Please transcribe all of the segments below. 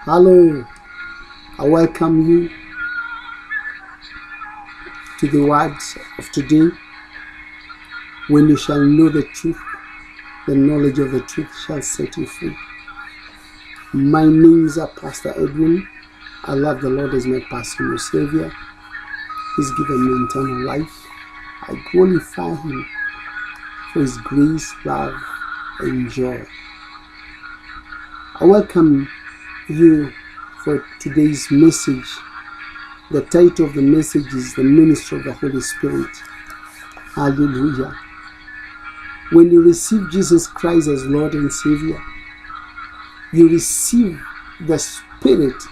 Hello, I welcome you to the words of today. When you shall know the truth, the knowledge of the truth shall set you free. My name is Pastor Edwin. I love the Lord as my personal Savior. He's given me eternal life. I glorify Him for His grace, love, and joy. I welcome you for today's message. The title of the message is The Ministry of the Holy Spirit. Hallelujah. When you receive Jesus Christ as Lord and Savior, you receive the Spirit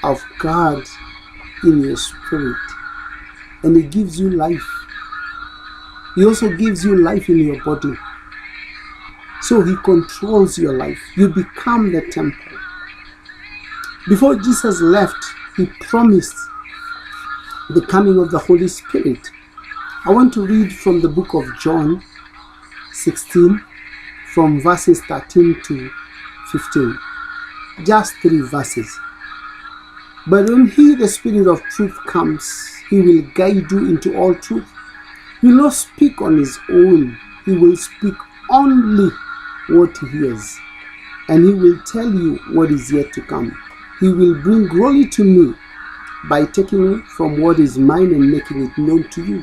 of God in your spirit, and He gives you life. He also gives you life in your body. So He controls your life. You become the temple. Before Jesus left, He promised the coming of the Holy Spirit. I want to read from the book of John 16, from verses 13 to 15. Just 3 verses. But when He, the Spirit of truth, comes, He will guide you into all truth. He will not speak on His own. He will speak only what He hears, and He will tell you what is yet to come. He will bring glory to me by taking from what is mine and making it known to you.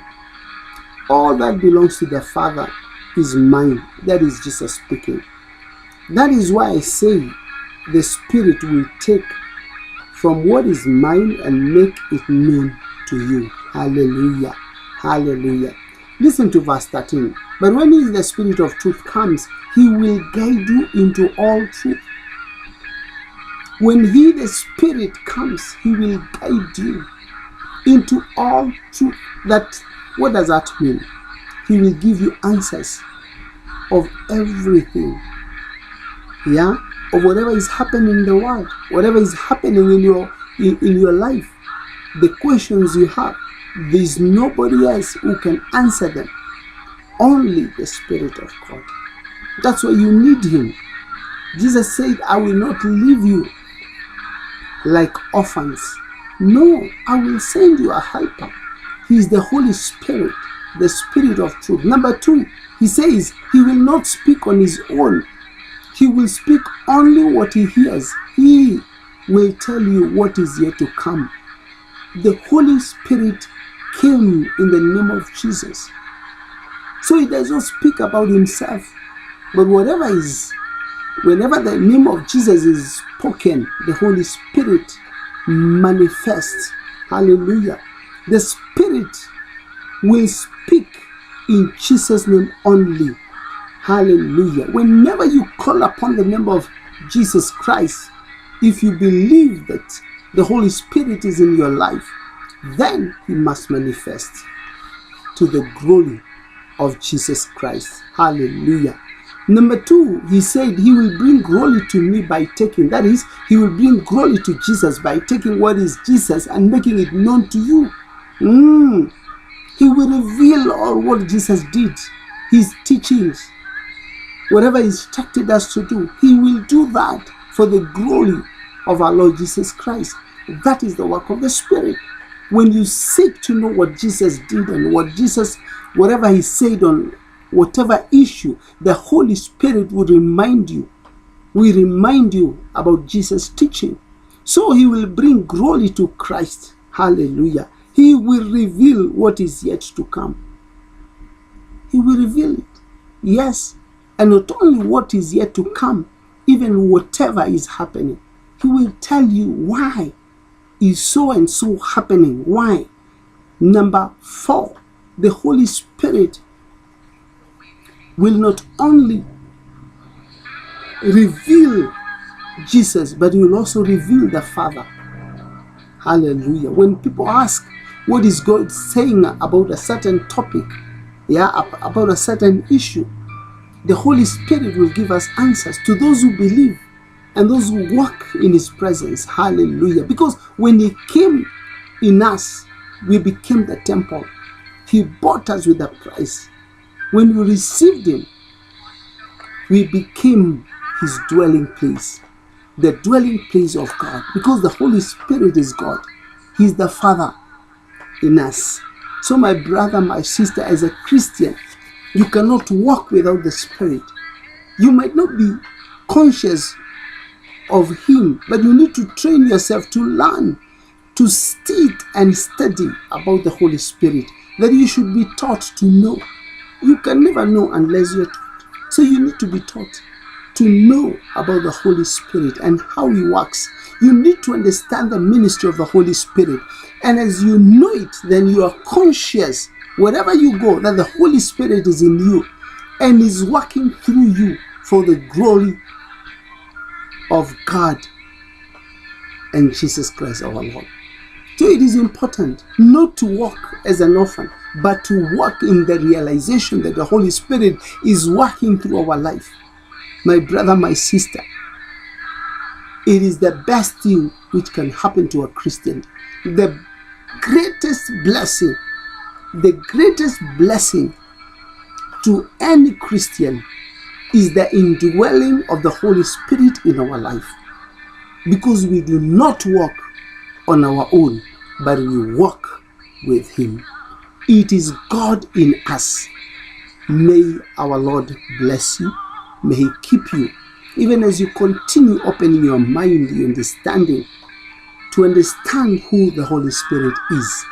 All that belongs to the Father is mine. That is Jesus speaking. That is why I say the Spirit will take from what is mine and make it known to you. Hallelujah. Hallelujah. Listen to verse 13. But when He, the Spirit of truth, comes, He will guide you into all truth. When He, the Spirit, comes, He will guide you into all truth. What does that mean? He will give you answers of everything. Yeah? Of whatever is happening in the world, whatever is happening in your life, the questions you have, there is nobody else who can answer them. Only the Spirit of God. That's why you need Him. Jesus said, I will not leave you like orphans. No, I will send you a helper. He is the Holy Spirit, the Spirit of truth. Number 2, He says He will not speak on His own. He will speak only what He hears. He will tell you what is yet to come. The Holy Spirit came in the name of Jesus. So He does not speak about Himself. But whenever the name of Jesus is spoken, the Holy Spirit manifests. Hallelujah. The Spirit will speak in Jesus' name only. Hallelujah. Whenever you call upon the name of Jesus Christ, if you believe that the Holy Spirit is in your life, then He must manifest to the glory of Jesus Christ. Hallelujah. Number 2, He said He will bring glory to me by taking. That is, He will bring glory to Jesus by taking what is Jesus and making it known to you. He will reveal all what Jesus did, His teachings. Whatever He instructed us to do, He will do that for the glory of our Lord Jesus Christ. That is the work of the Spirit. When you seek to know what Jesus did and whatever He said on whatever issue, the Holy Spirit will remind you about Jesus' teaching. So He will bring glory to Christ. Hallelujah. He will reveal what is yet to come. He will reveal it. Yes. And not only what is yet to come, even whatever is happening. He will tell you why is so and so happening. Why? Number 4, the Holy Spirit will not only reveal Jesus, but He will also reveal the Father. Hallelujah. When people ask, what is God saying about a certain topic, about a certain issue, the Holy Spirit will give us answers to those who believe and those who walk in His presence. Hallelujah. Because when He came in us, we became the temple. He bought us with a price. When we received Him, we became His dwelling place. the dwelling place of God, because the Holy Spirit is God. He's the Father in us. So my brother, my sister, as a Christian, you cannot walk without the Spirit. You might not be conscious of Him, but you need to train yourself to learn, to sit and study about the Holy Spirit, that you should be taught to know. You can never know unless you're taught. So you need to be taught to know about the Holy Spirit and how He works. You need to understand the ministry of the Holy Spirit. And as you know it, then you are conscious wherever you go that the Holy Spirit is in you and is working through you for the glory of God and Jesus Christ our Lord. So it is important not to walk as an orphan, but to walk in the realization that the Holy Spirit is working through our life. My brother, my sister, it is the best thing which can happen to a Christian. The greatest blessing to any Christian is the indwelling of the Holy Spirit in our life. Because we do not walk on our own, but we walk with Him. It is God in us. May our Lord bless you. May He keep you, even as you continue opening your mind, your understanding, to understand who the Holy Spirit is.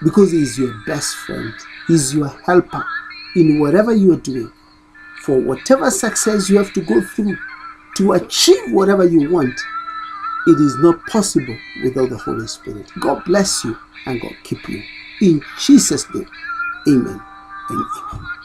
Because He is your best friend. He is your helper in whatever you are doing. For whatever success you have to go through to achieve whatever you want, it is not possible without the Holy Spirit. God bless you and God keep you. In Jesus' name, amen and amen.